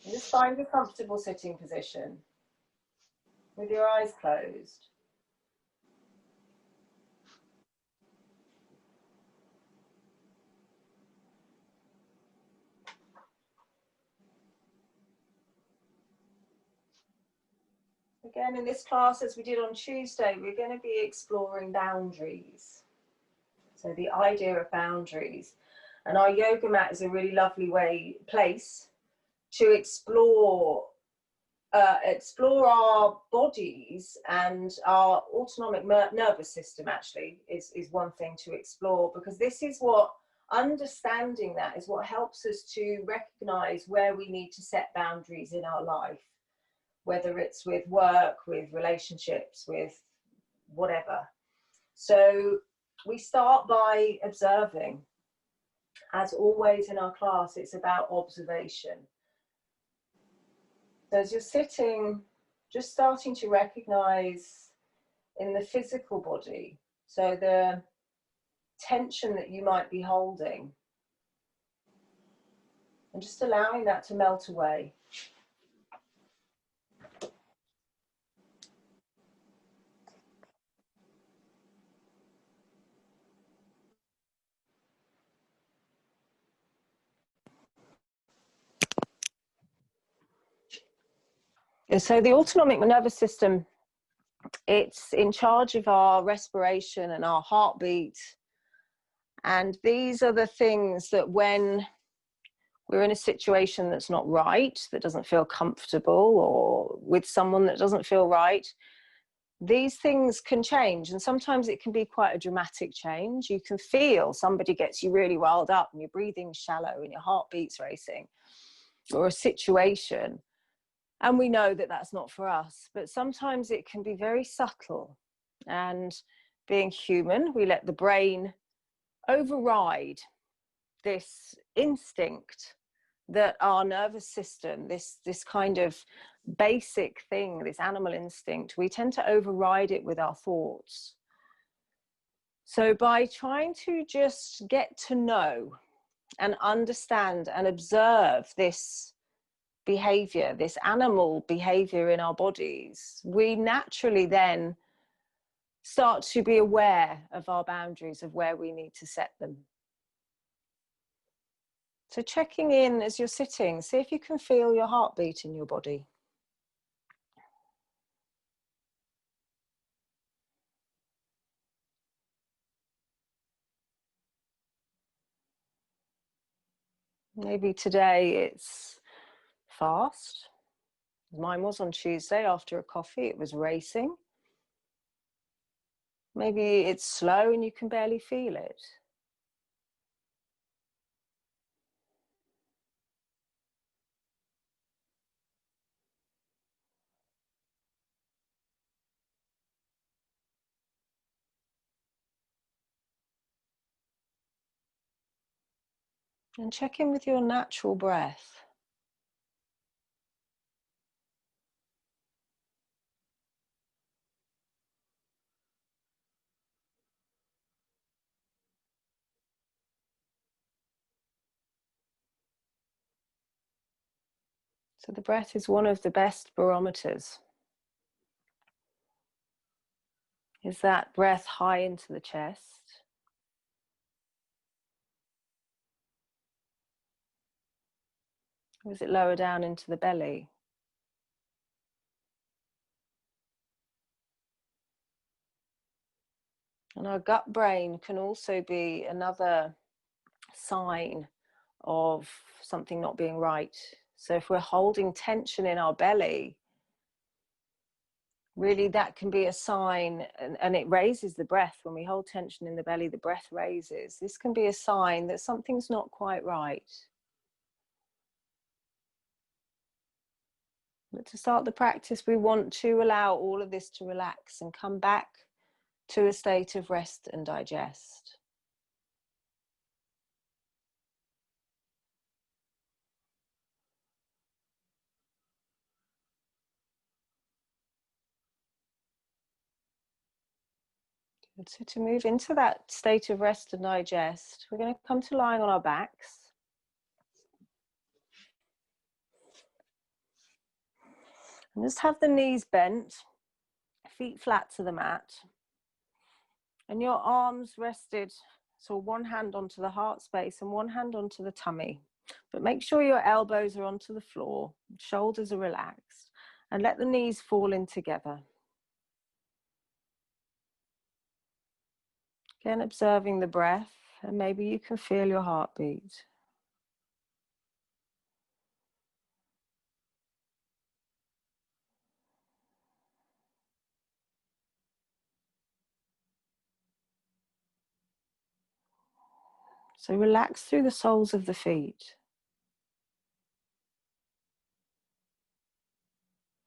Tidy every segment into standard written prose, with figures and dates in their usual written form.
And just find a comfortable sitting position with your eyes closed. Again, in this class, as we did on Tuesday, we're going to be exploring boundaries. So the idea of boundaries. And our yoga mat is a really lovely place to explore our bodies, and our autonomic nervous system actually is one thing to explore, because this is what, understanding that is what helps us to recognize where we need to set boundaries in our life, whether it's with work, with relationships, with whatever. So we start by observing. As always in our class, it's about observation. So as you're sitting, just starting to recognize in the physical body, so the tension that you might be holding, and just allowing that to melt away. So the autonomic nervous system, it's in charge of our respiration and our heartbeat. And these are the things that when we're in a situation that's not right, that doesn't feel comfortable, or with someone that doesn't feel right, these things can change. And sometimes it can be quite a dramatic change. You can feel somebody gets you really riled up and your breathing's shallow and your heartbeat's racing, or a situation. And we know that that's not for us, but sometimes it can be very subtle. And being human, we let the brain override this instinct that our nervous system, this kind of basic thing, this animal instinct, we tend to override it with our thoughts. So by trying to just get to know and understand and observe this behavior, this animal behavior in our bodies, we naturally then start to be aware of our boundaries, of where we need to set them. So checking in as you're sitting, see if you can feel your heartbeat in your body. Maybe today it's fast. Mine was on Tuesday after a coffee, it was racing. Maybe it's slow and you can barely feel it. And check in with your natural breath. So the breath is one of the best barometers. Is that breath high into the chest? Or is it lower down into the belly? And our gut brain can also be another sign of something not being right. So if we're holding tension in our belly, really that can be a sign, and it raises the breath. When we hold tension in the belly, the breath raises. This can be a sign that something's not quite right. But to start the practice, we want to allow all of this to relax and come back to a state of rest and digest. So to move into that state of rest and digest, we're going to come to lying on our backs. And just have the knees bent, feet flat to the mat, and your arms rested, so one hand onto the heart space and one hand onto the tummy. But make sure your elbows are onto the floor, shoulders are relaxed, and let the knees fall in together. Again, observing the breath, and maybe you can feel your heartbeat. So relax through the soles of the feet.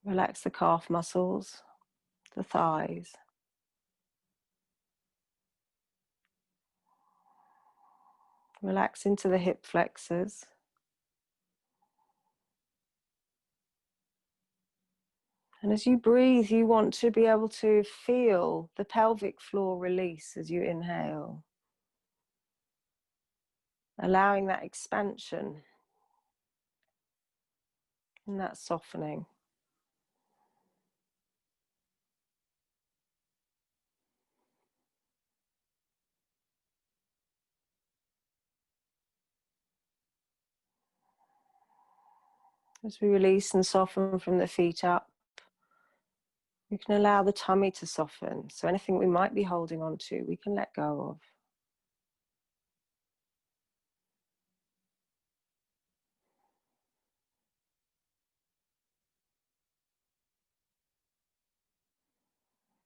Relax the calf muscles, the thighs. Relax into the hip flexors. And as you breathe, you want to be able to feel the pelvic floor release as you inhale, allowing that expansion and that softening. As we release and soften from the feet up, we can allow the tummy to soften. So anything we might be holding on to, we can let go of.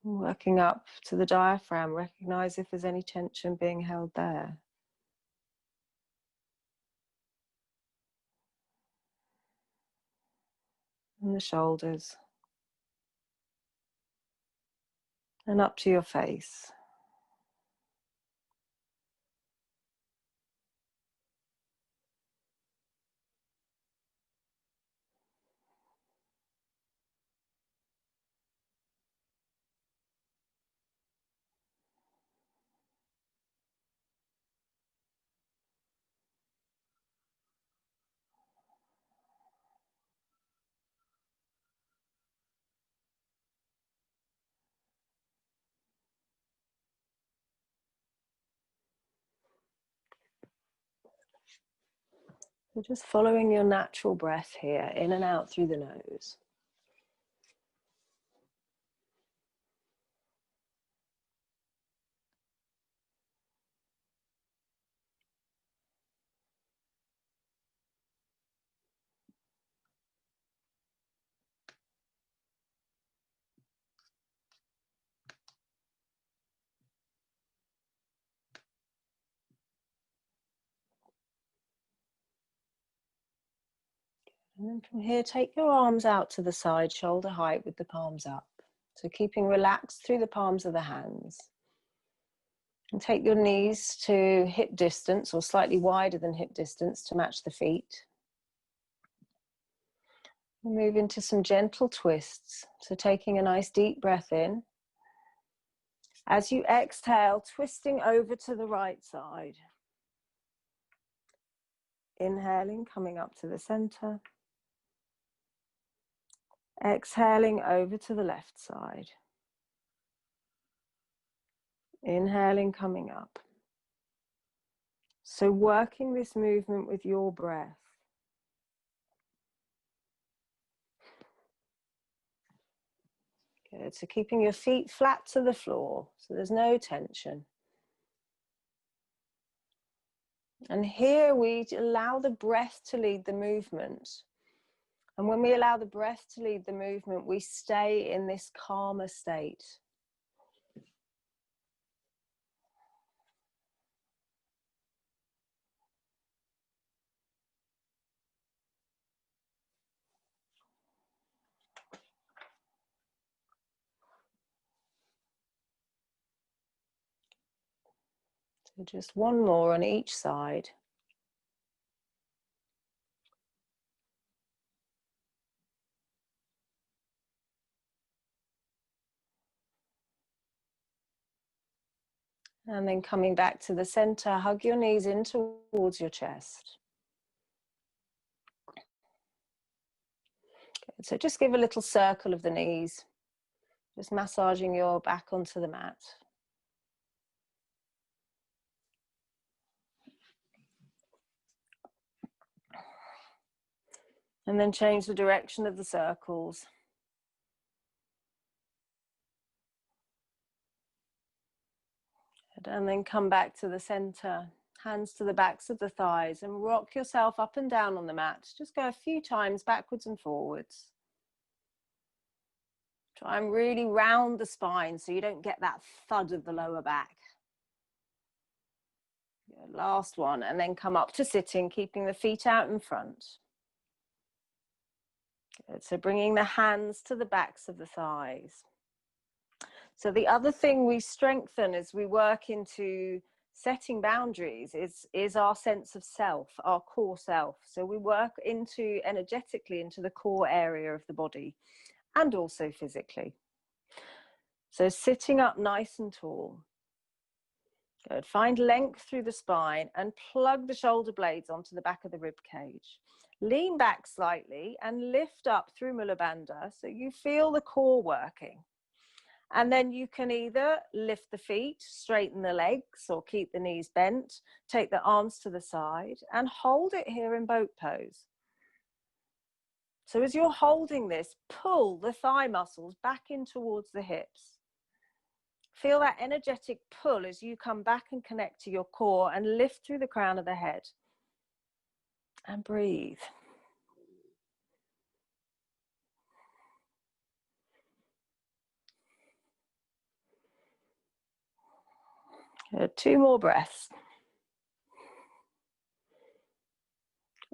Working up to the diaphragm, recognize if there's any tension being held there. And the shoulders. And up to your face. So just following your natural breath here, in and out through the nose. And then from here, take your arms out to the side, shoulder height with the palms up. So keeping relaxed through the palms of the hands. And take your knees to hip distance or slightly wider than hip distance to match the feet. And move into some gentle twists. So taking a nice deep breath in. As you exhale, twisting over to the right side. Inhaling, coming up to the center. Exhaling over to the left side. Inhaling, coming up. So working this movement with your breath. Good, so keeping your feet flat to the floor, so there's no tension. And here we allow the breath to lead the movement. And when we allow the breath to lead the movement, we stay in this calmer state. So just one more on each side. And then coming back to the center, hug your knees in towards your chest. So just give a little circle of the knees, just massaging your back onto the mat. And then change the direction of the circles. And then come back to the center, hands to the backs of the thighs, and rock yourself up and down on the mat. Just go a few times backwards and forwards. Try and really round the spine so you don't get that thud of the lower back. Good. Last one, and then come up to sitting, keeping the feet out in front. Good. So bringing the hands to the backs of the thighs. So the other thing we strengthen as we work into setting boundaries is our sense of self, our core self. So we work into energetically into the core area of the body and also physically. So sitting up nice and tall. Good. Find length through the spine and plug the shoulder blades onto the back of the rib cage. Lean back slightly and lift up through Mula Bandha so you feel the core working. And then you can either lift the feet, straighten the legs, or keep the knees bent, take the arms to the side and hold it here in boat pose. So as you're holding this, pull the thigh muscles back in towards the hips. Feel that energetic pull as you come back and connect to your core and lift through the crown of the head. And breathe. Good. 2 more breaths.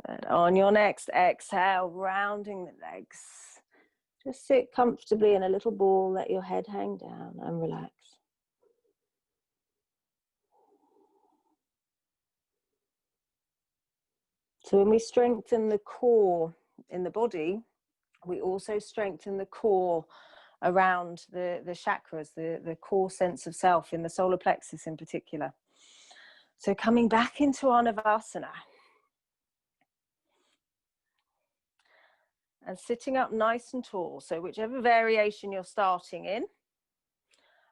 Good. On your next exhale, rounding the legs. Just sit comfortably in a little ball, let your head hang down and relax. So when we strengthen the core in the body, we also strengthen the core around the chakras, the core sense of self in the solar plexus in particular. So coming back into our Navasana. And sitting up nice and tall. So whichever variation you're starting in,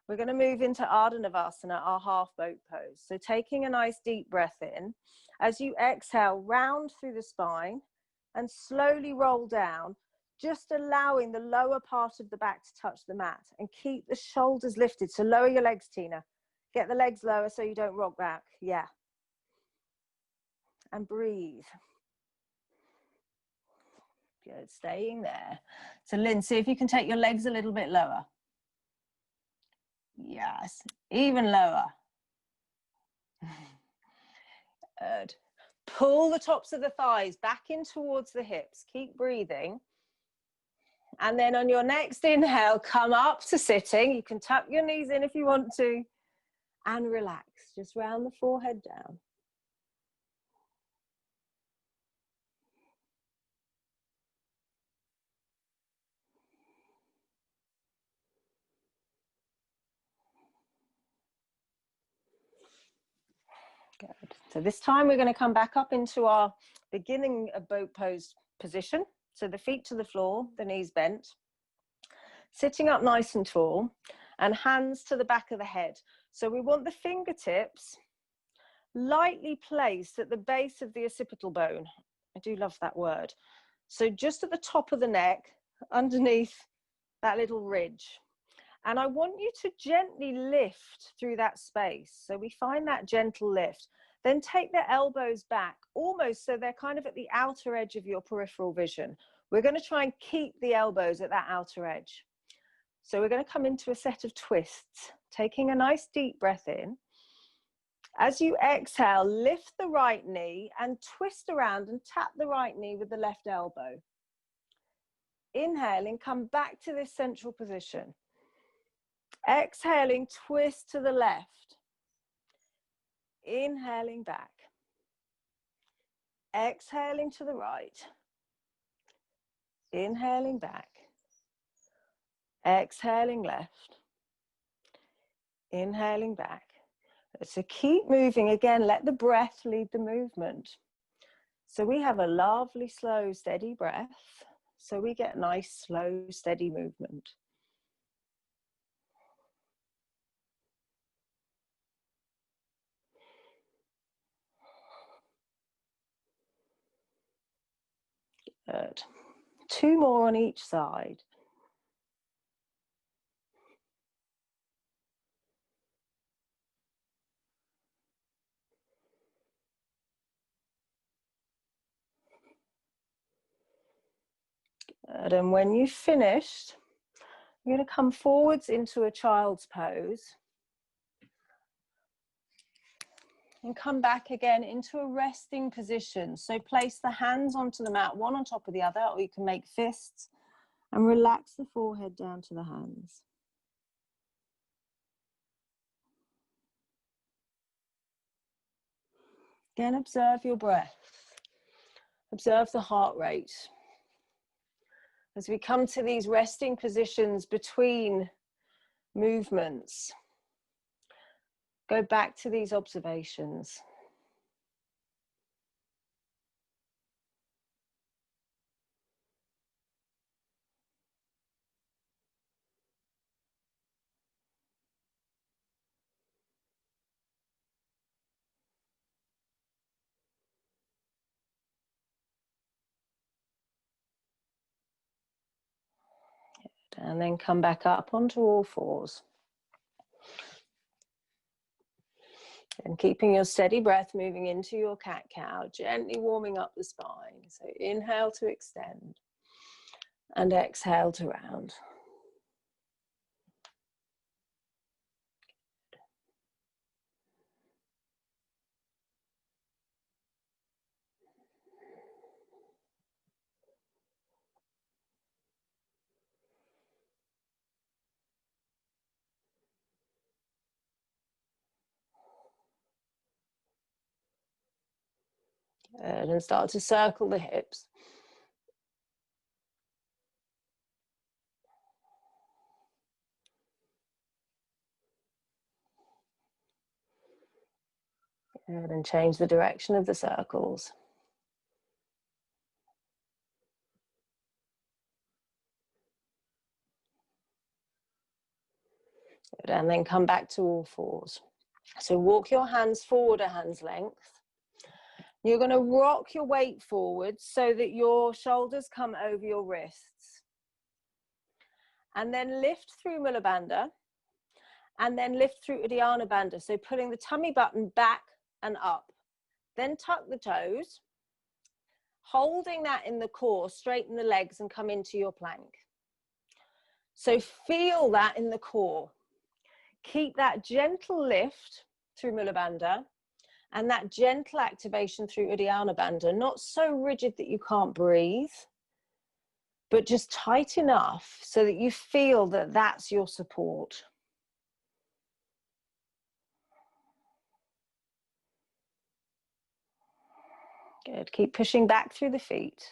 we're going to move into Ardha Navasana, our half boat pose. So taking a nice deep breath in. As you exhale, round through the spine and slowly roll down, just allowing the lower part of the back to touch the mat and keep the shoulders lifted. So lower your legs, Tina. Get the legs lower so you don't rock back. Yeah. And breathe. Good, staying there. So Lynn, see if you can take your legs a little bit lower. Yes, even lower. Good. Pull the tops of the thighs back in towards the hips. Keep breathing. And then on your next inhale, come up to sitting. You can tuck your knees in if you want to. And relax. Just round the forehead down. Good. So this time we're going to come back up into our beginning of boat pose position. So the feet to the floor, the knees bent. Sitting up nice and tall and hands to the back of the head. So we want the fingertips lightly placed at the base of the occipital bone. I do love that word. So just at the top of the neck, underneath that little ridge. And I want you to gently lift through that space. So we find that gentle lift. Then take the elbows back, almost so they're kind of at the outer edge of your peripheral vision. We're going to try and keep the elbows at that outer edge. So we're going to come into a set of twists, taking a nice deep breath in. As you exhale, lift the right knee and twist around and tap the right knee with the left elbow. Inhaling, come back to this central position. Exhaling, twist to the left. Inhaling back. Exhaling to the right. Inhaling back. Exhaling left. Inhaling back. So keep moving again. Let the breath lead the movement. So we have a lovely, slow, steady breath. So we get nice, slow, steady movement. Good. 2 more on each side. Good. And when you've finished, you're going to come forwards into a child's pose. And come back again into a resting position. So place the hands onto the mat, one on top of the other, or you can make fists, and relax the forehead down to the hands. Again, observe your breath. Observe the heart rate. As we come to these resting positions between movements, go back to these observations. And then come back up onto all fours. And keeping your steady breath moving into your cat-cow, gently warming up the spine. So inhale to extend and exhale to round. Good. And start to circle the hips. Good. And change the direction of the circles. Good. And then come back to all fours. So walk your hands forward a hand's length. You're going to rock your weight forward so that your shoulders come over your wrists. And then lift through Mula Bandha. And then lift through Uddiyana Bandha. So pulling the tummy button back and up. Then tuck the toes. Holding that in the core, straighten the legs and come into your plank. So feel that in the core. Keep that gentle lift through Mula Bandha and that gentle activation through Uddiyana Bandha, not so rigid that you can't breathe, but just tight enough so that you feel that that's your support. Good. Keep pushing back through the feet,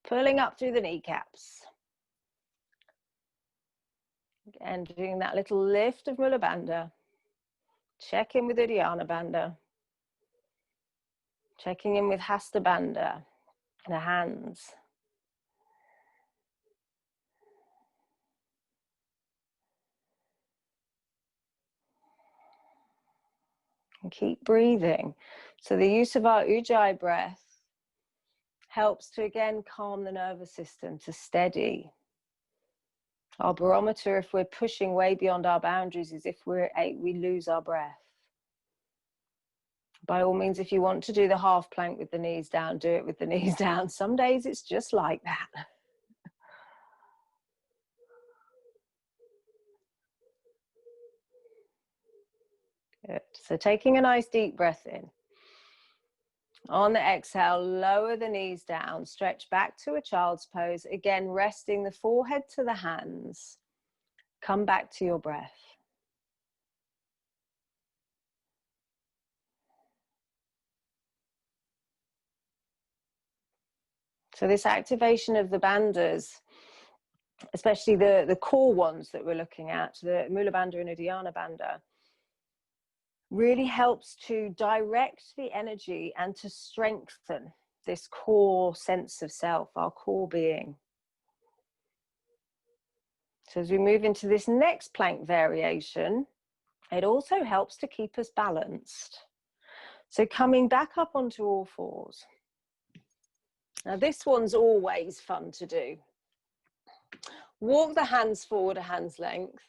pulling up through the kneecaps. And doing that little lift of Mula Bandha. Check in with Uddiyana Bandha. Checking in with Hasta Bandha, the hands. And keep breathing. So the use of our Ujjayi breath helps to again calm the nervous system, to steady. Our barometer, if we're pushing way beyond our boundaries, is if we lose our breath. By all means, if you want to do the half plank with the knees down, do it with the knees down. Some days it's just like that. Good. So taking a nice deep breath in. On the exhale, lower the knees down, stretch back to a child's pose. Again, resting the forehead to the hands. Come back to your breath. So this activation of the bandhas, especially the core ones that we're looking at, the Mula Bandha and Uddiyana Bandha, really helps to direct the energy and to strengthen this core sense of self, our core being. So as we move into this next plank variation, it also helps to keep us balanced. So coming back up onto all fours. Now this one's always fun to do. Walk the hands forward a hand's length.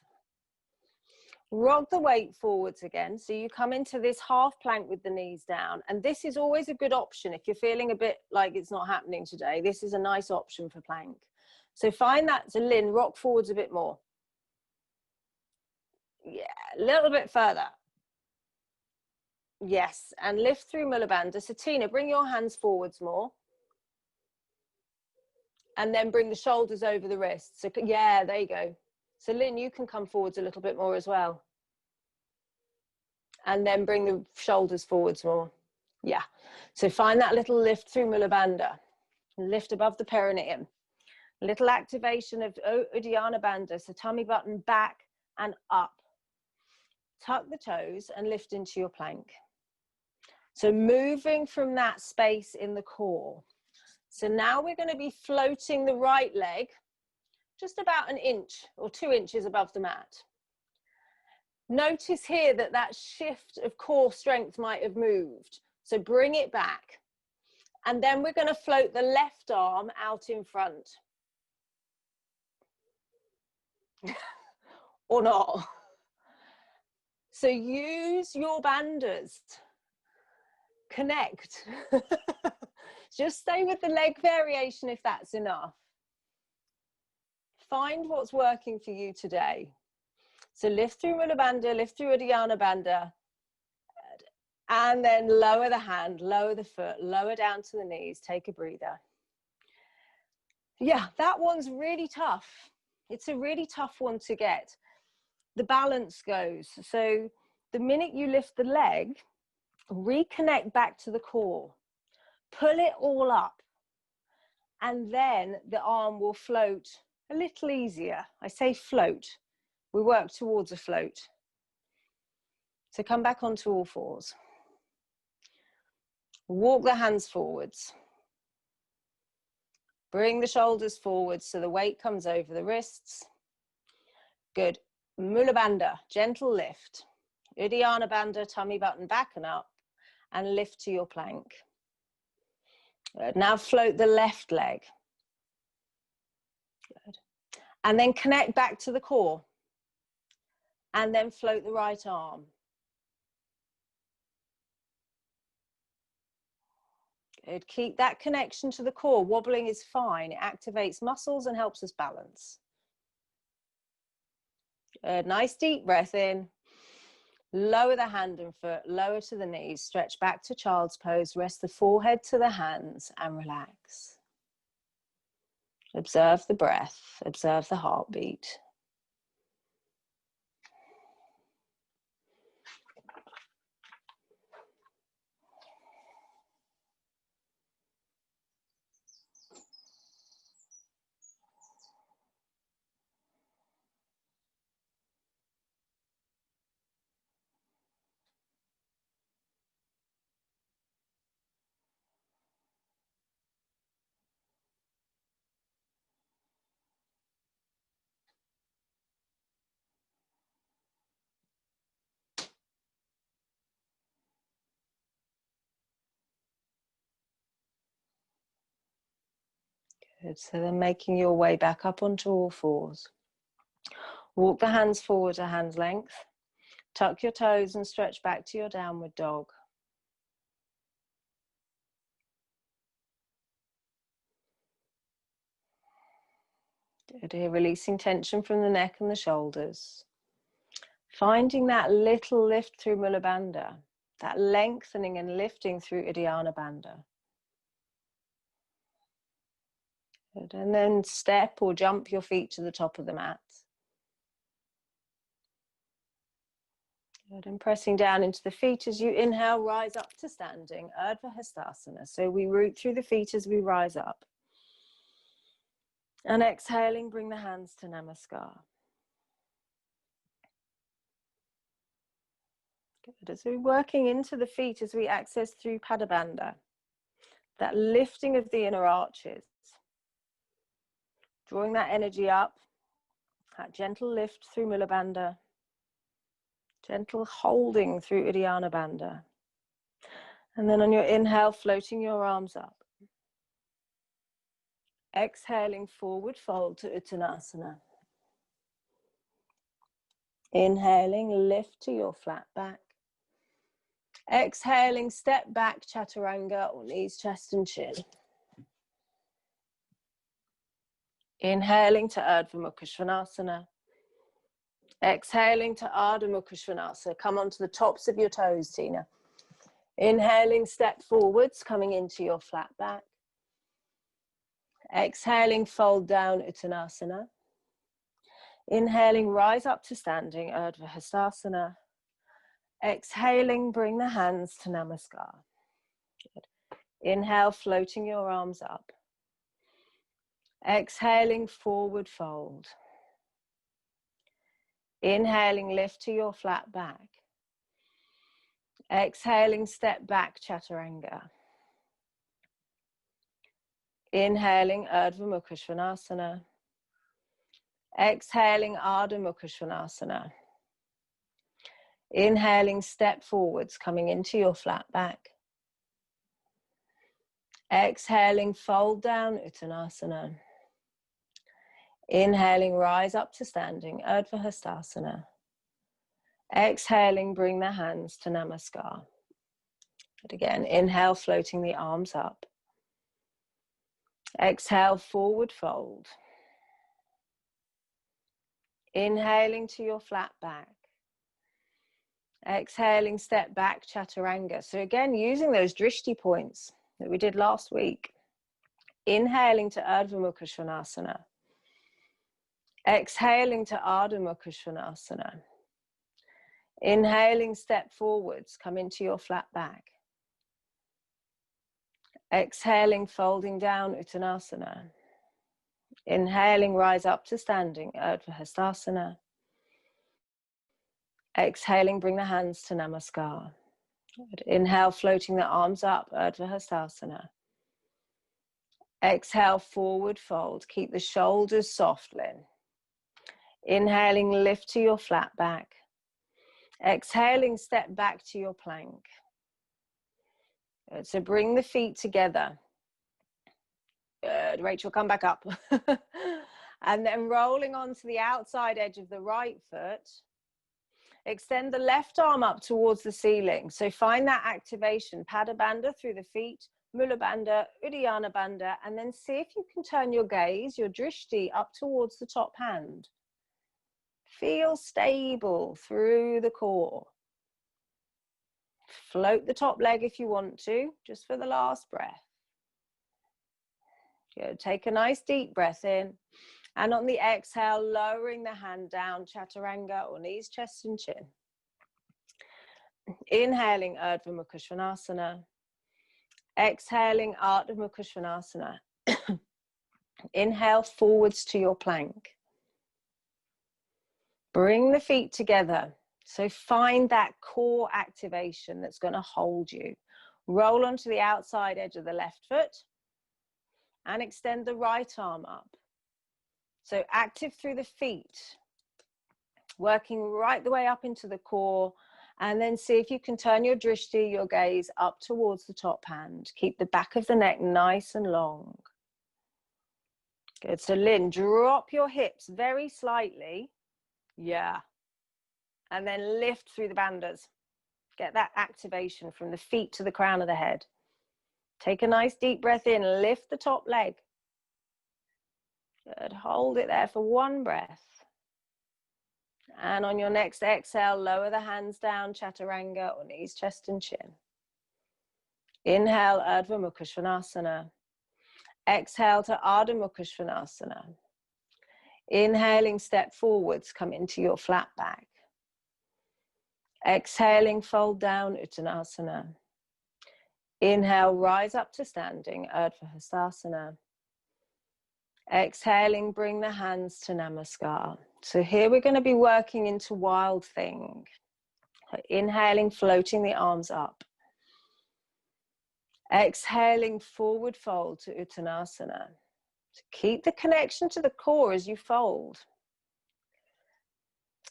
Rock the weight forwards again. So you come into this half plank with the knees down. And this is always a good option if you're feeling a bit like it's not happening today. This is a nice option for plank. So find that. So Lynn, rock forwards a bit more. Yeah, a little bit further. Yes, and lift through Mula Bandha. So Tina, bring your hands forwards more. And then bring the shoulders over the wrists. So yeah, there you go. So Lynn, you can come forwards a little bit more as well. And then bring the shoulders forwards more. Yeah. So find that little lift through Mula Bandha. Lift above the perineum. Little activation of Uddiyana Bandha. So tummy button back and up. Tuck the toes and lift into your plank. So moving from that space in the core. So now we're going to be floating the right leg just about an inch or 2 inches above the mat. Notice here that that shift of core strength might have moved. So bring it back. And then we're going to float the left arm out in front. Or not. So use your bandhas. Connect. Just stay with the leg variation if that's enough. Find what's working for you today. So lift through Mula Bandha, lift through Uddiyana Bandha, and then lower the hand, lower the foot, lower down to the knees, take a breather. Yeah, that one's really tough. It's a really tough one to get. The balance goes. So the minute you lift the leg, reconnect back to the core, pull it all up, and then the arm will float a little easier. I say float. We work towards a float. So come back onto all fours. Walk the hands forwards. Bring the shoulders forwards so the weight comes over the wrists. Good. Mula Bandha, gentle lift. Uddiyana Bandha, tummy button back and up, and lift to your plank. Good. Now float the left leg. Good. And then connect back to the core. And then float the right arm. Good. Keep that connection to the core. Wobbling is fine. It activates muscles and helps us balance. Good. Nice deep breath in. Lower the hand and foot, lower to the knees. Stretch back to child's pose. Rest the forehead to the hands and relax. Observe the breath. Observe the heartbeat. Good. So then making your way back up onto all fours. Walk the hands forward to hand length. Tuck your toes and stretch back to your downward dog. Good. Here, releasing tension from the neck and the shoulders. Finding that little lift through Mula Bandha, that lengthening and lifting through Uddiyana Bandha. Good. And then step or jump your feet to the top of the mat. Good. And pressing down into the feet as you inhale, rise up to standing, Urdhva Hastasana. So we root through the feet as we rise up. And exhaling, bring the hands to Namaskar. Good. As we're working into the feet as we access through Padabandha. that lifting of the inner arches. Drawing that energy up, that gentle lift through Mula Bandha, gentle holding through Uddiyana Bandha. And then on your inhale, floating your arms up. Exhaling, forward fold to Uttanasana. Inhaling, lift to your flat back. Exhaling, step back, Chaturanga, or knees, chest and chin. Inhaling to Urdhva Mukha Svanasana. Exhaling to Ardha Mukha Svanasana. Come onto the tops of your toes, Tina. Inhaling, step forwards, coming into your flat back. Exhaling, fold down, Uttanasana. Inhaling, rise up to standing, Urdhva Hastasana. Exhaling, bring the hands to Namaskar. Good. Inhale, floating your arms up. Exhaling, forward fold. Inhaling, lift to your flat back. Exhaling, step back, Chaturanga. Inhaling, Urdhva Mukha Svanasana. Exhaling, Ardha Mukha Svanasana. Inhaling, step forwards, coming into your flat back. Exhaling, fold down, Uttanasana. Inhaling, rise up to standing, Urdhva Hastasana. Exhaling, bring the hands to Namaskar. But again, inhale, floating the arms up. Exhale, forward fold. Inhaling to your flat back. Exhaling, step back, Chaturanga. So again, using those drishti points that we did last week. Inhaling to Urdhva Mukha Svanasana. Exhaling to Ardha Mukha Svanasana. Inhaling, step forwards, come into your flat back. Exhaling, folding down, Uttanasana. Inhaling, rise up to standing, Urdhva Hastasana. Exhaling, bring the hands to Namaskar. Good. Inhale, floating the arms up, Urdhva Hastasana. Exhale, forward fold. Keep the shoulders soft, Lynn. Inhaling, lift to your flat back. Exhaling, step back to your plank. Good. So bring the feet together. Good. Rachel, come back up. And then rolling onto the outside edge of the right foot. Extend the left arm up towards the ceiling. So find that activation. Pada Bandha through the feet, Mula Bandha, Uddiyana Bandha, and then see if you can turn your gaze, your drishti, up towards the top hand. Feel stable through the core. Float the top leg if you want to, just for the last breath. Good. Take a nice deep breath in. And on the exhale, lowering the hand down, Chaturanga, or knees, chest and chin. Inhaling, Urdhva Mukha Svanasana. Exhaling, Ardha Mukha Svanasana. Inhale, forwards to your plank. Bring the feet together. So find that core activation that's going to hold you. Roll onto the outside edge of the left foot and extend the right arm up. So active through the feet, working right the way up into the core, and then see if you can turn your drishti, your gaze, up towards the top hand. Keep the back of the neck nice and long. Good. So Lynn, drop your hips very slightly. Yeah. And then lift through the bandhas. Get that activation from the feet to the crown of the head. Take a nice deep breath in, lift the top leg. Good. Hold it there for one breath. And on your next exhale, lower the hands down, Chaturanga, or knees, chest and chin. Inhale, Urdhva Mukha Svanasana. Exhale to Ardha Mukha Svanasana. Inhaling, step forwards, come into your flat back. Exhaling, fold down, Uttanasana. Inhale, rise up to standing, Urdhva Hastasana. Exhaling, bring the hands to Namaskar. So here we're going to be working into Wild Thing. So inhaling, floating the arms up. Exhaling, forward fold to Uttanasana. So keep the connection to the core as you fold.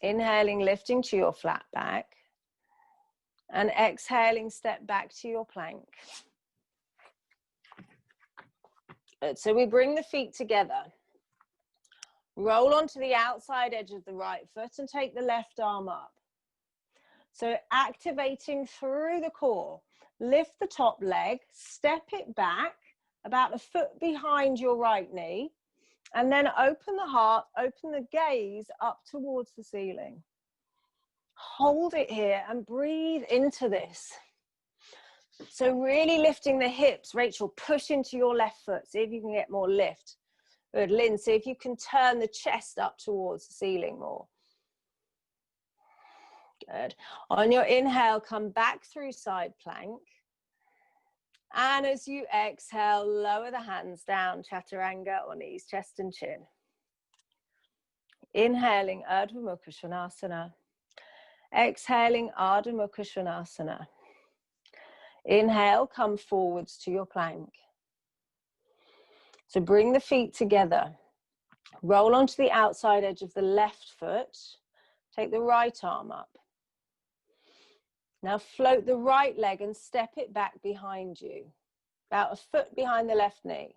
Inhaling, lifting to your flat back. And exhaling, step back to your plank. Good. So we bring the feet together. Roll onto the outside edge of the right foot and take the left arm up. So activating through the core. Lift the top leg, step it back about a foot behind your right knee, and then open the heart, open the gaze up towards the ceiling. Hold it here and breathe into this. So really lifting the hips. Rachel, push into your left foot. See if you can get more lift. Good. Lynn, see if you can turn the chest up towards the ceiling more. Good. On your inhale, come back through side plank. And as you exhale, lower the hands down, chaturanga or knees, chest and chin. Inhaling, Urdhva Mukha Svanasana. Exhaling, Ardha Mukha Svanasana. Inhale, come forwards to your plank. So bring the feet together. Roll onto the outside edge of the left foot. Take the right arm up. Now float the right leg and step it back behind you, about a foot behind the left knee.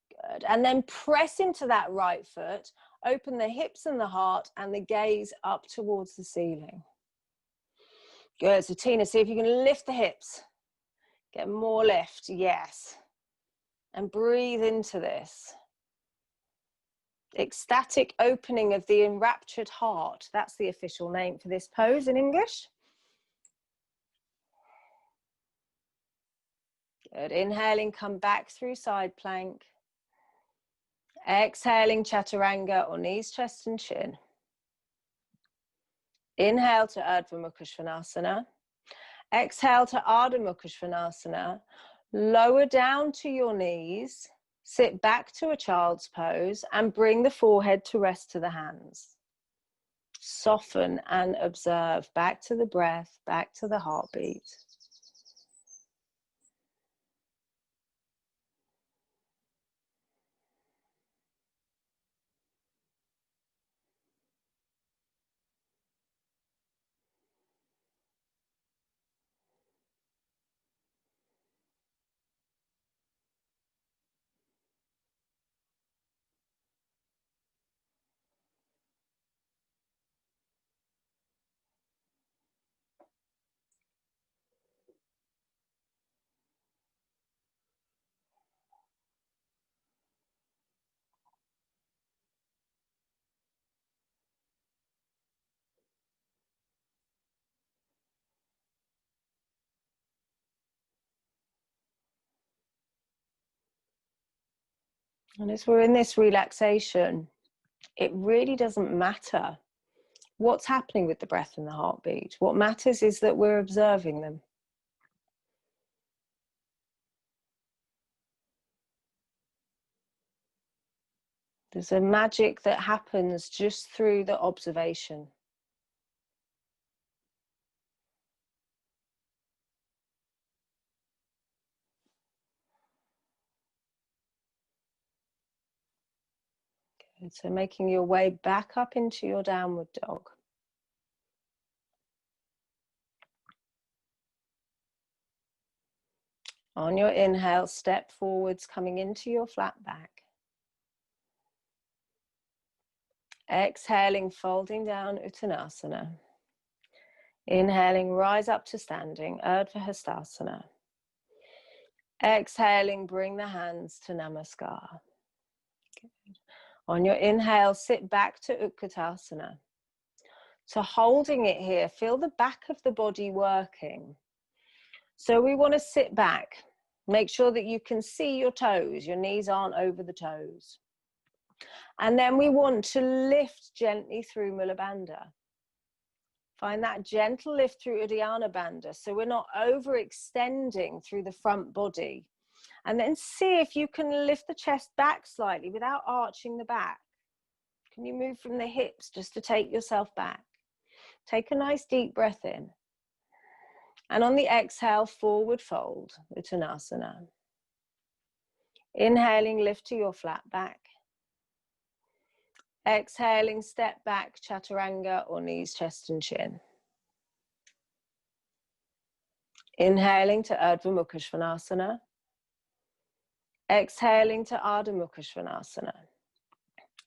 Good. And then press into that right foot, open the hips and the heart and the gaze up towards the ceiling. Good. So Tina, see if you can lift the hips. Get more lift. Yes. And breathe into this. Ecstatic opening of the enraptured heart. That's the official name for this pose in English. Good. Inhaling, come back through side plank. Exhaling, chaturanga or knees, chest and chin. Inhale to Urdhva Mukha Svanasana. Exhale to Ardha Mukha Svanasana. Lower down to your knees. Sit back to a child's pose and bring the forehead to rest to the hands. Soften and observe. Back to the breath, back to the heartbeat. And as we're in this relaxation, it really doesn't matter what's happening with the breath and the heartbeat. What matters is that we're observing them. There's a magic that happens just through the observation. Good. So making your way back up into your downward dog. On your inhale, step forwards, coming into your flat back. Exhaling, folding down, Uttanasana. Inhaling, rise up to standing, Urdhva Hastasana. Exhaling, bring the hands to Namaskar. Good. On your inhale, sit back to Utkatasana. So holding it here, feel the back of the body working. So we want to sit back. Make sure that you can see your toes. Your knees aren't over the toes. And then we want to lift gently through Mula Bandha. Find that gentle lift through Uddiyana Bandha. So we're not overextending through the front body. And then see if you can lift the chest back slightly without arching the back. Can you move from the hips just to take yourself back? Take a nice deep breath in. And on the exhale, forward fold, Uttanasana. Inhaling, lift to your flat back. Exhaling, step back, Chaturanga, or knees, chest and chin. Inhaling to Urdhva Mukha Svanasana. Exhaling to Ardha Mukha Svanasana.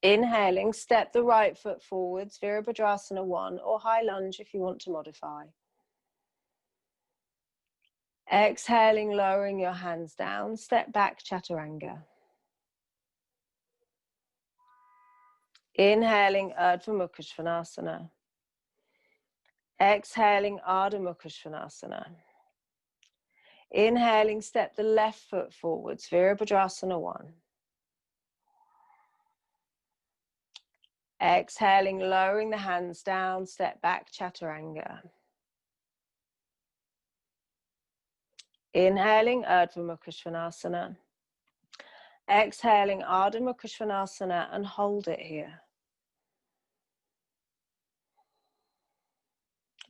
Inhaling, step the right foot forwards, Virabhadrasana 1, or high lunge if you want to modify. Exhaling, lowering your hands down, step back, Chaturanga. Inhaling, Urdhva Mukha Svanasana. Exhaling, Ardha Mukha Svanasana. Inhaling, step the left foot forwards, Virabhadrasana 1. Exhaling, lowering the hands down, step back, Chaturanga. Inhaling, Urdhva Mukha Svanasana. Exhaling, Ardha Mukha Svanasana, and hold it here.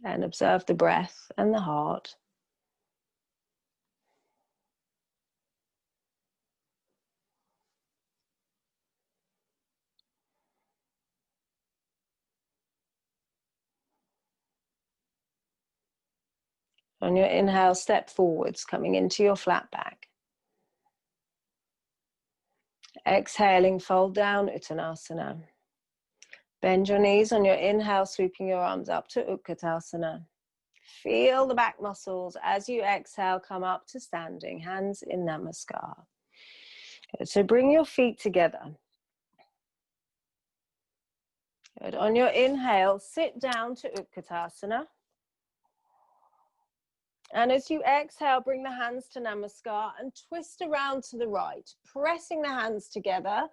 And observe the breath and the heart. On your inhale, step forwards, coming into your flat back. Exhaling, fold down, Uttanasana. Bend your knees on your inhale, sweeping your arms up to Utkatasana. Feel the back muscles as you exhale, come up to standing, hands in Namaskar. Good. So bring your feet together. Good. On your inhale, sit down to Utkatasana. And as you exhale, bring the hands to Namaskar and twist around to the right, pressing the hands together.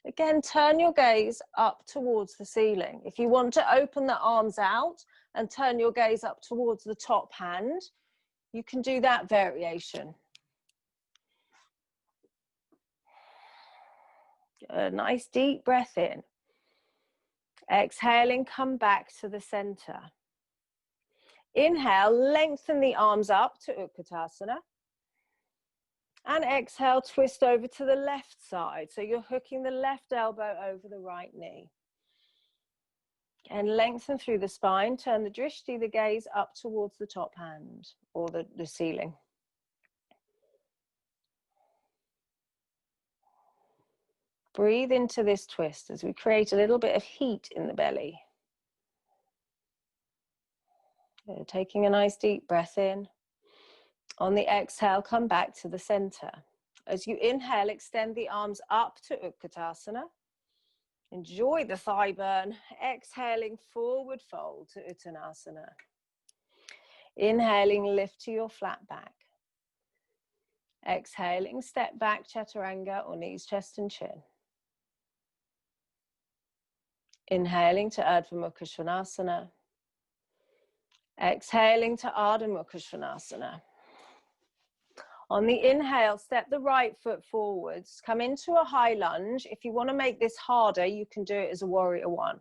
Again, turn your gaze up towards the ceiling. If you want to open the arms out and turn your gaze up towards the top hand, you can do that variation. A nice deep breath in. Exhaling, come back to the center. Inhale, lengthen the arms up to Utkatasana. And exhale, twist over to the left side. So you're hooking the left elbow over the right knee. And lengthen through the spine. Turn the drishti, the gaze, up towards the top hand or the ceiling. Breathe into this twist as we create a little bit of heat in the belly. Taking a nice deep breath in. On the exhale, come back to the center. As you inhale, extend the arms up to Utkatasana. Enjoy the thigh burn. Exhaling, forward fold to Uttanasana. Inhaling, lift to your flat back. Exhaling, step back, Chaturanga, or knees, chest and chin. Inhaling to Urdhva Mukha Svanasana. Exhaling to Ardha Mukha Svanasana. On the inhale, step the right foot forwards. Come into a high lunge. If you want to make this harder, you can do it as a warrior 1.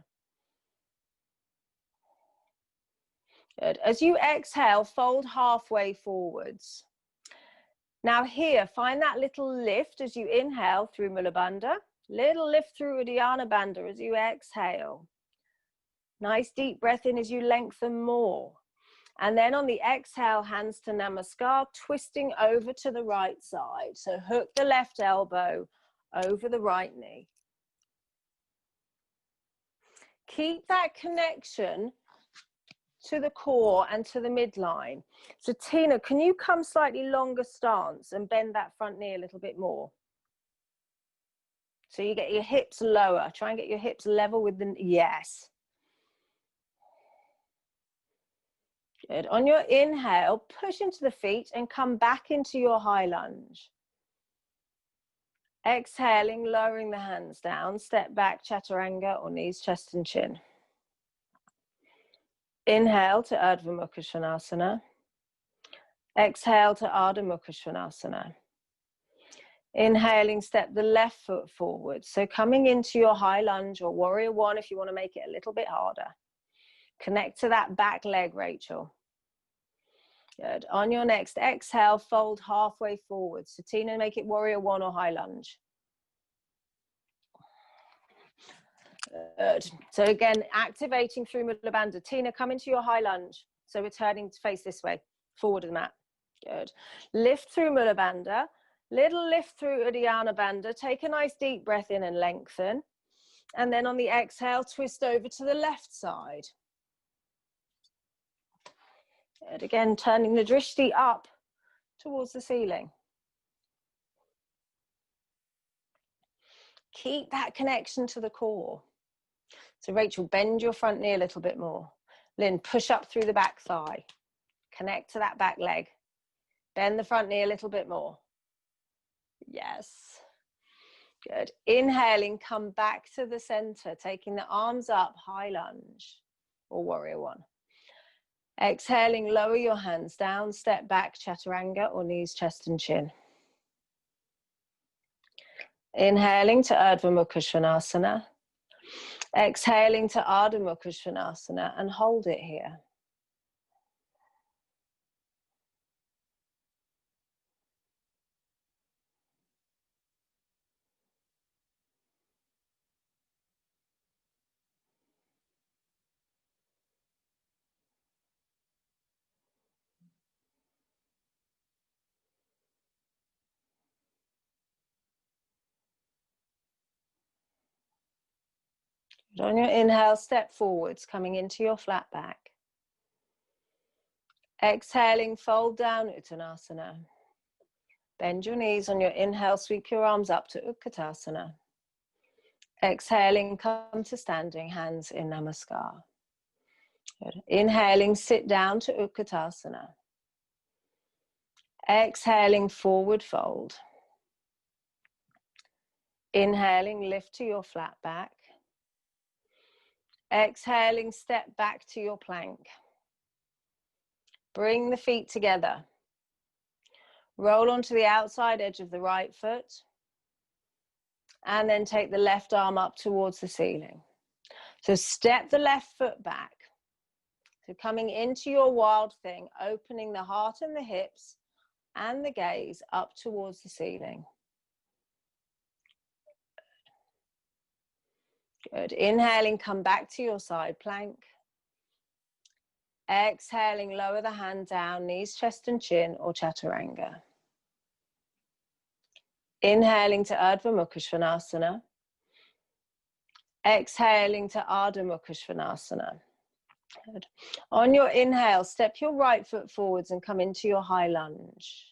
Good. As you exhale, fold halfway forwards. Now here, find that little lift as you inhale through Mula Bandha. Little lift through Uddiyana Bandha as you exhale. Nice deep breath in as you lengthen more. And then on the exhale, hands to Namaskar, twisting over to the right side. So hook the left elbow over the right knee. Keep that connection to the core and to the midline. So Tina, can you come slightly longer stance and bend that front knee a little bit more? So you get your hips lower. Try and get your hips level with the, yes. Good. On your inhale, push into the feet and come back into your high lunge. Exhaling, lowering the hands down, step back, Chaturanga, or knees, chest and chin. Inhale to Urdhva Mukha Svanasana. Exhale to Ardha Mukha Svanasana. Inhaling, step the left foot forward. So coming into your high lunge or warrior 1 if you want to make it a little bit harder. Connect to that back leg, Rachel. Good. On your next exhale, fold halfway forward. So Tina, make it warrior one or high lunge. Good. So again, activating through Mula Bandha. Tina, come into your high lunge. So we're turning to face this way, forward of the mat. Good. Lift through Mula Bandha. Little lift through Uddiyana Bandha. Take a nice deep breath in and lengthen. And then on the exhale, twist over to the left side. Good. Again, turning the drishti up towards the ceiling. Keep that connection to the core. So Rachel, bend your front knee a little bit more. Lynn, push up through the back thigh. Connect to that back leg. Bend the front knee a little bit more. Yes. Good. Inhaling, come back to the center, taking the arms up, high lunge or warrior one. Exhaling, lower your hands down, step back, chaturanga or knees, chest and chin. Inhaling to Urdhva Mukha Svanasana. Exhaling to Ardha Mukha Svanasana and hold it here. On your inhale, step forwards, coming into your flat back. Exhaling, fold down, Uttanasana. Bend your knees on your inhale, sweep your arms up to Utkatasana. Exhaling, come to standing, hands in Namaskar. Good. Inhaling, sit down to Utkatasana. Exhaling, forward fold. Inhaling, lift to your flat back. Exhaling, step back to your plank. Bring the feet together. Roll onto the outside edge of the right foot. And then take the left arm up towards the ceiling. So step the left foot back. So coming into your wild thing, opening the heart and the hips and the gaze up towards the ceiling. Good. Inhaling, come back to your side plank. Exhaling, lower the hand down, knees, chest and chin or chaturanga. Inhaling to Urdhva Mukha Svanasana. Exhaling to Ardha Mukha Svanasana. Good. On your inhale, step your right foot forwards and come into your high lunge.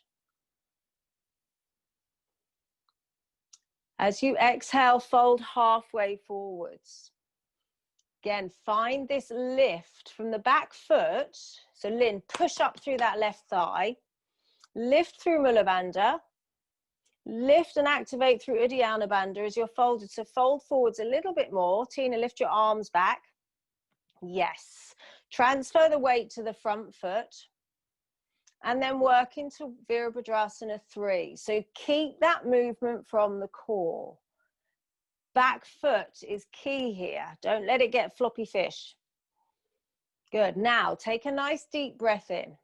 As you exhale, fold halfway forwards. Again, find this lift from the back foot. So Lynn, push up through that left thigh. Lift through Mula Bandha. Lift and activate through Uddiyana Bandha as you're folded. So fold forwards a little bit more. Tina, lift your arms back. Yes. Transfer the weight to the front foot. And then work into Virabhadrasana 3. So keep that movement from the core. Back foot is key here. Don't let it get floppy fish. Good. Now take a nice deep breath in.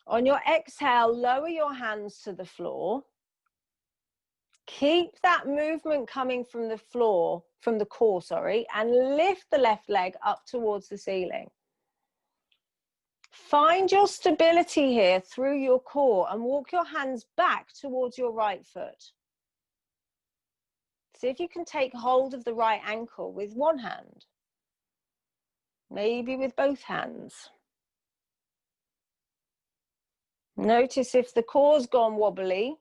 On your exhale, lower your hands to the floor. Keep that movement coming from the floor, from the core, sorry, and lift the left leg up towards the ceiling. Find your stability here through your core and walk your hands back towards your right foot. See if you can take hold of the right ankle with one hand, maybe with both hands. Notice if the core's gone wobbly,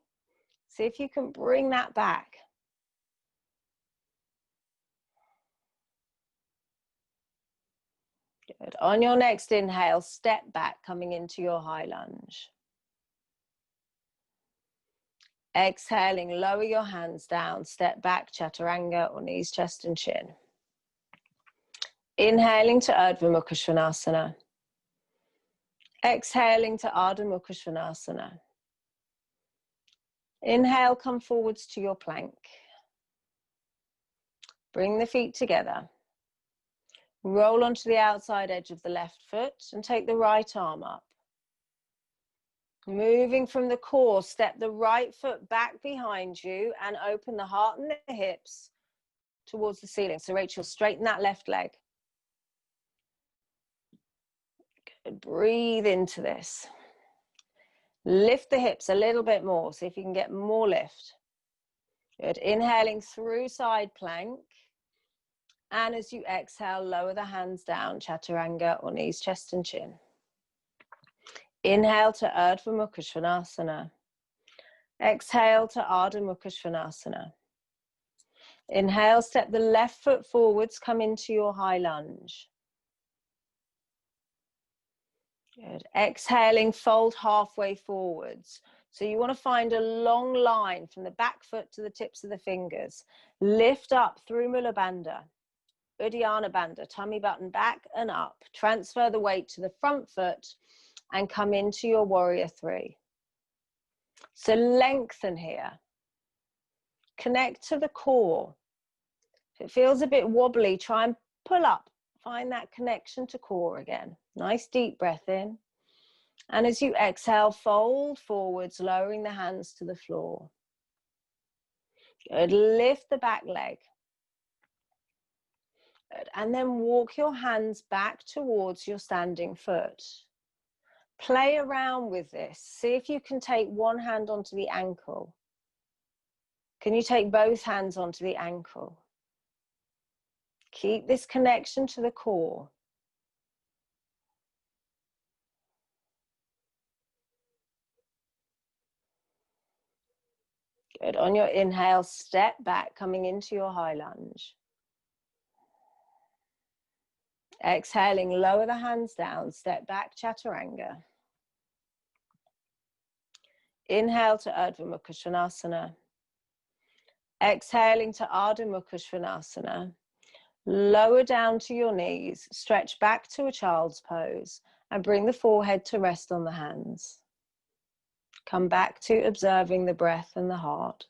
see if you can bring that back. Good. On your next inhale, step back, coming into your high lunge. Exhaling, lower your hands down, step back, chaturanga or knees, chest and chin. Inhaling to Urdhva Mukha Svanasana. Exhaling to Ardha Mukha Svanasana. Inhale, come forwards to your plank. Bring the feet together. Roll onto the outside edge of the left foot and take the right arm up. Moving from the core, step the right foot back behind you and open the heart and the hips towards the ceiling. So Rachel, straighten that left leg. Good. Breathe into this. Lift the hips a little bit more. See if you can get more lift. Good. Inhaling through side plank. And as you exhale, lower the hands down, chaturanga, or knees, chest and chin. Inhale to Urdhva Mukha Svanasana. Exhale to Ardha Mukha Svanasana. Inhale, step the left foot forwards, come into your high lunge. Good. Exhaling, fold halfway forwards. So you want to find a long line from the back foot to the tips of the fingers. Lift up through Mula Bandha, Uddiyana Bandha, tummy button back and up. Transfer the weight to the front foot and come into your warrior three. So lengthen here. Connect to the core. If it feels a bit wobbly, try and pull up. Find that connection to core again. Nice deep breath in. And as you exhale, fold forwards, lowering the hands to the floor. Good. Lift the back leg. Good. And then walk your hands back towards your standing foot. Play around with this. See if you can take one hand onto the ankle. Can you take both hands onto the ankle? Keep this connection to the core. Good. On your inhale, step back, coming into your high lunge. Exhaling, lower the hands down, step back, chaturanga. Inhale to Urdhva Mukha Svanasana. Exhaling to Ardha Mukha Svanasana. Lower down to your knees, stretch back to a child's pose, and bring the forehead to rest on the hands. Come back to observing the breath and the heart.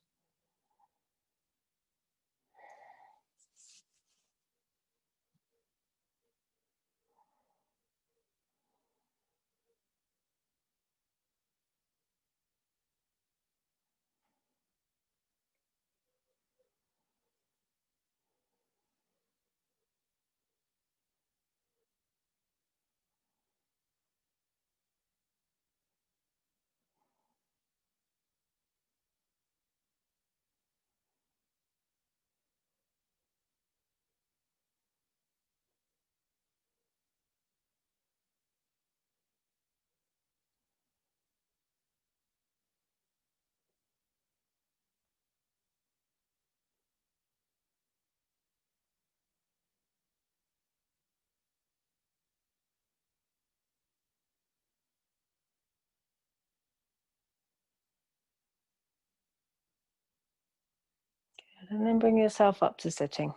And then bring yourself up to sitting.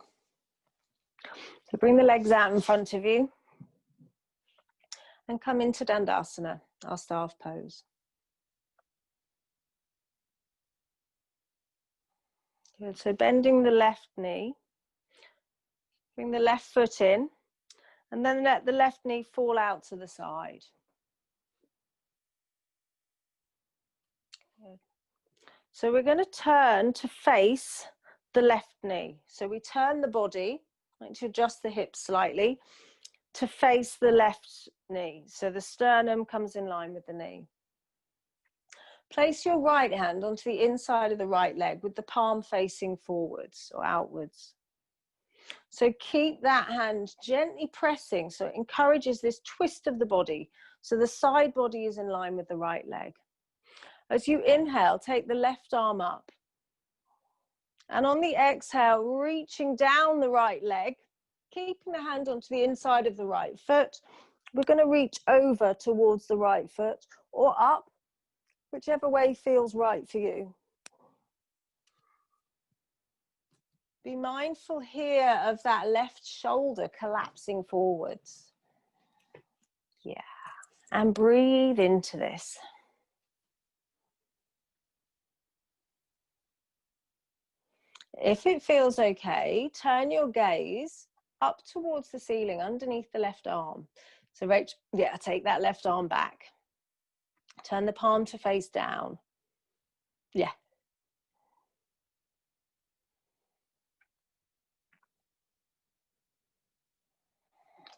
So bring the legs out in front of you and come into Dandasana, our staff pose. Good. So bending the left knee, bring the left foot in, and then let the left knee fall out to the side. Good. So we're going to turn to face the left knee. So we turn the body, like to adjust the hips slightly, to face the left knee. So the sternum comes in line with the knee. Place your right hand onto the inside of the right leg with the palm facing forwards or outwards. So keep that hand gently pressing, so it encourages this twist of the body. So the side body is in line with the right leg. As you inhale, take the left arm up. And on the exhale, reaching down the right leg, keeping the hand onto the inside of the right foot. We're going to reach over towards the right foot or up, whichever way feels right for you. Be mindful here of that left shoulder collapsing forwards. Yeah. And breathe into this. If it feels okay, turn your gaze up towards the ceiling underneath the left arm. So Rach, yeah, take that left arm back. Turn the palm to face down. Yeah.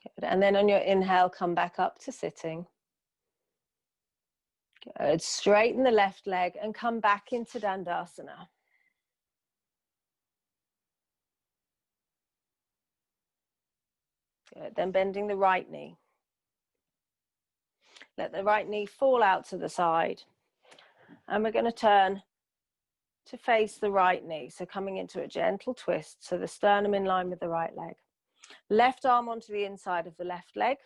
Good. And then on your inhale, come back up to sitting. Good. Straighten the left leg and come back into Dandasana. Good. Then bending the right knee. Let the right knee fall out to the side. And we're going to turn to face the right knee. So coming into a gentle twist. So the sternum in line with the right leg. Left arm onto the inside of the left leg.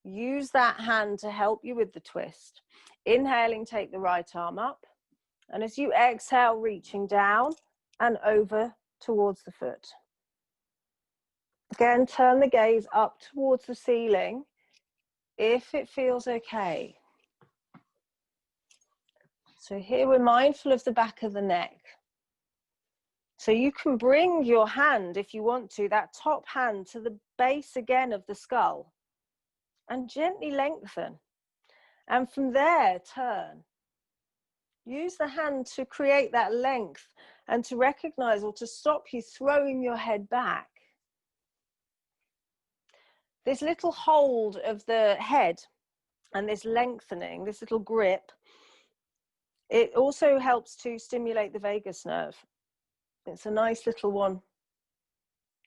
Use that hand to help you with the twist. Inhaling, take the right arm up. And as you exhale, reaching down and over towards the foot. Again, turn the gaze up towards the ceiling if it feels okay. So here we're mindful of the back of the neck. So you can bring your hand, if you want to, that top hand to the base again of the skull and gently lengthen. And from there, turn. Use the hand to create that length and to recognize or to stop you throwing your head back. This little hold of the head and this lengthening, this little grip, it also helps to stimulate the vagus nerve. It's a nice little one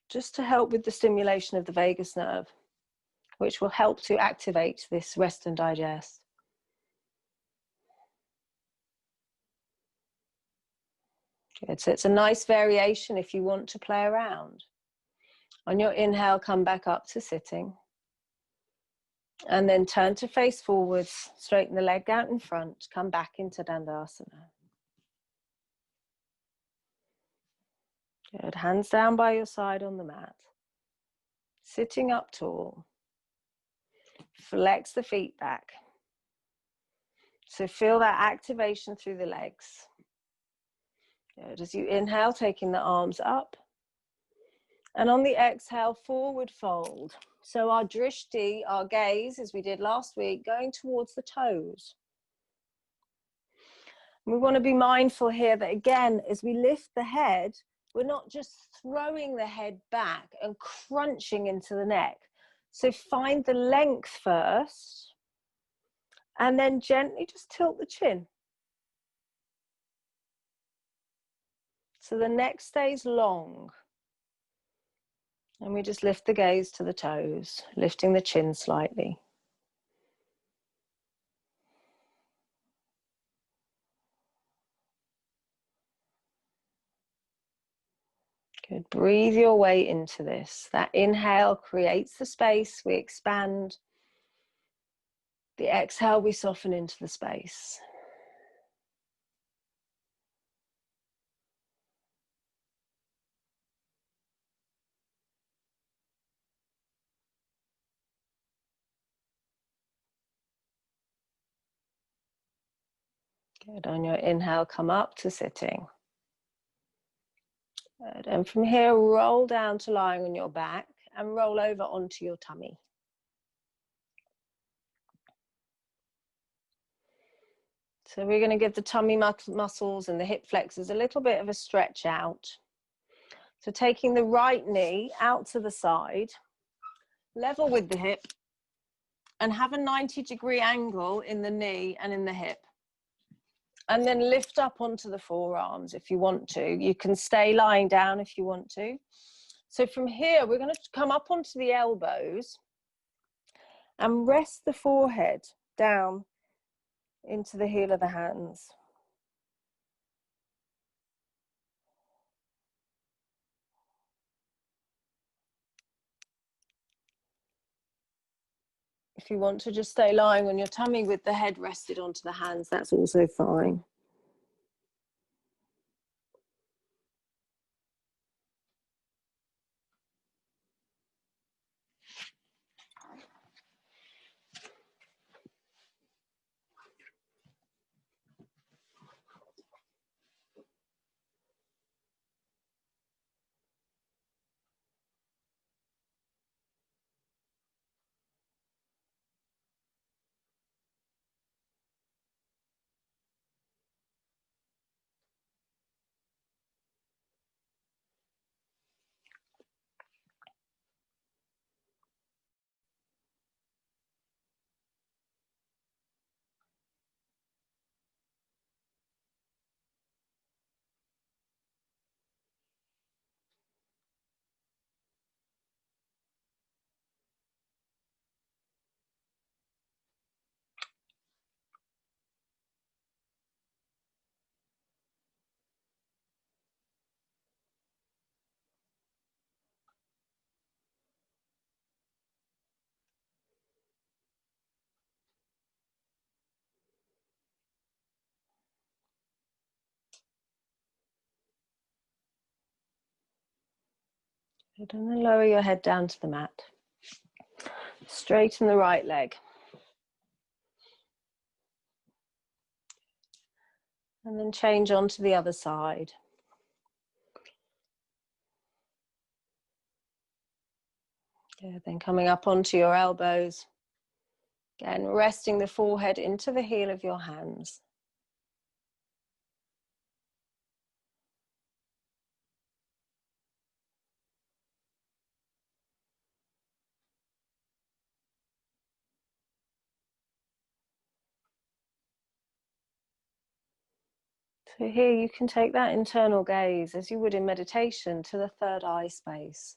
just to help with the stimulation of the vagus nerve, which will help to activate this rest and digest. Good. So it's a nice variation if you want to play around. On your inhale, come back up to sitting. And then turn to face forwards, straighten the leg out in front, come back into Dandasana. Good. Hands down by your side on the mat. Sitting up tall. Flex the feet back. So feel that activation through the legs. Good. As you inhale, taking the arms up. And on the exhale, forward fold. So our drishti, our gaze, as we did last week, going towards the toes. We want to be mindful here that, again, as we lift the head, we're not just throwing the head back and crunching into the neck. So find the length first, and then gently just tilt the chin. So the neck stays long. And we just lift the gaze to the toes, lifting the chin slightly. Good. Breathe your way into this. That inhale creates the space, we expand. The exhale, we soften into the space. Good. On your inhale, come up to sitting. Good. And from here, roll down to lying on your back and roll over onto your tummy. So we're going to give the tummy muscles and the hip flexors a little bit of a stretch out. So taking the right knee out to the side, level with the hip, and have a 90-degree angle in the knee and in the hip. And then lift up onto the forearms if you want to. You can stay lying down if you want to. So from here, we're going to come up onto the elbows and rest the forehead down into the heel of the hands. If you want to just stay lying on your tummy with the head rested onto the hands, that's also fine. Good. And then lower your head down to the mat. Straighten the right leg. And then change onto the other side. Good. Then coming up onto your elbows. Again, resting the forehead into the heel of your hands. So here you can take that internal gaze, as you would in meditation, to the third eye space.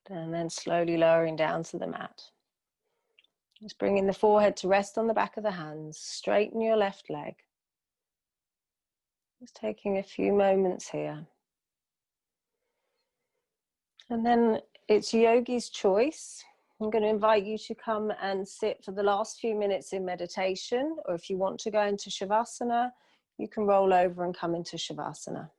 And then slowly lowering down to the mat. Just bringing the forehead to rest on the back of the hands. Straighten your left leg. Just taking a few moments here. And then it's yogi's choice. I'm going to invite you to come and sit for the last few minutes in meditation, or if you want to go into Shavasana, you can roll over and come into Shavasana.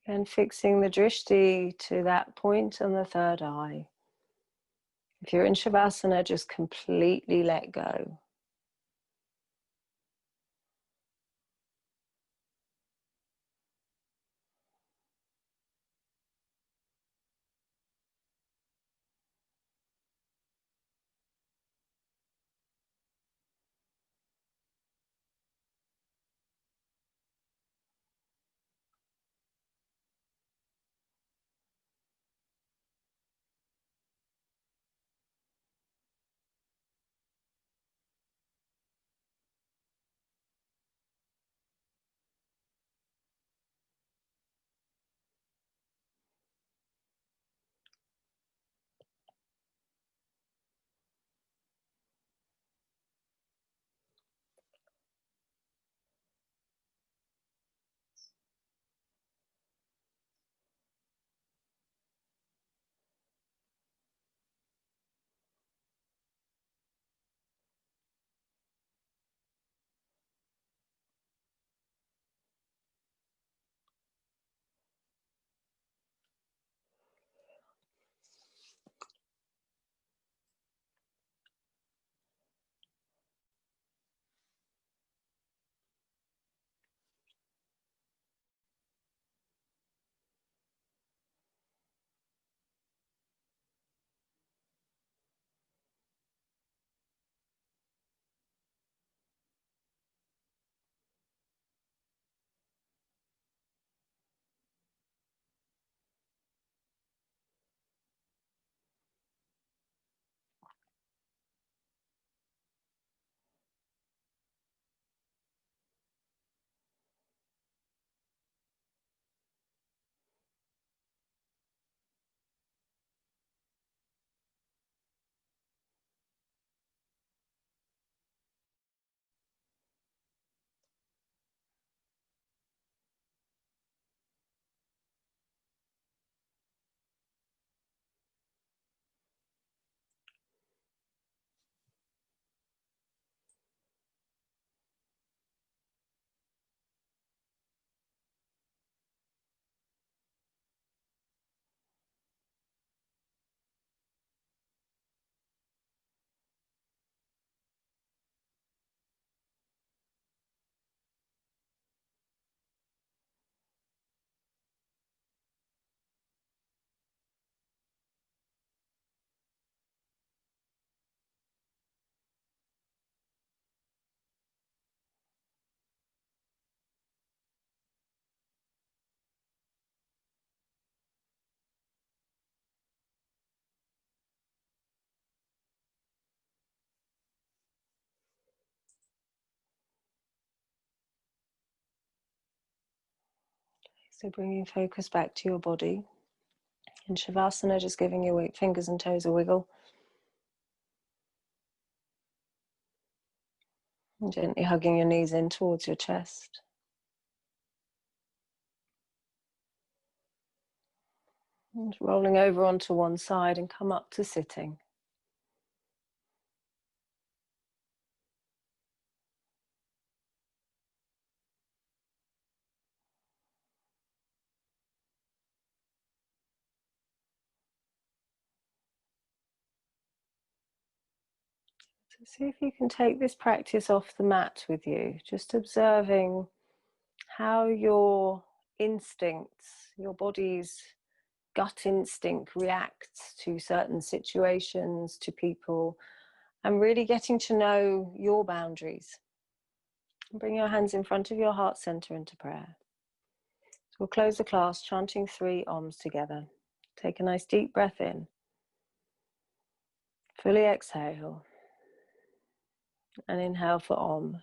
And fixing the drishti to that point on the third eye. If you're in Shavasana, just completely let go. So bringing focus back to your body. In Shavasana, just giving your fingers and toes a wiggle. And gently hugging your knees in towards your chest. And rolling over onto one side and come up to sitting. So see if you can take this practice off the mat with you, just observing how your instincts, your body's gut instinct reacts to certain situations, to people, and really getting to know your boundaries. Bring your hands in front of your heart center into prayer. So we'll close the class chanting 3 Oms together. Take a nice deep breath in. Fully exhale. And inhale for Om.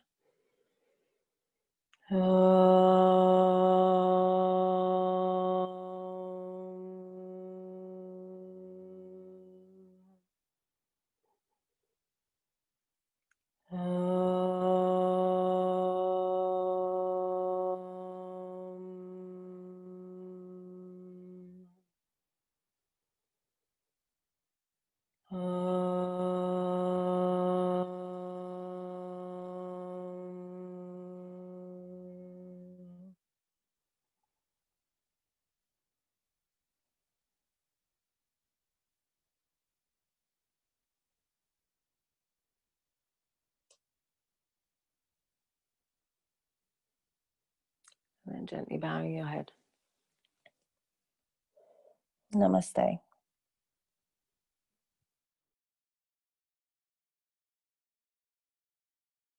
And then gently bowing your head. Namaste.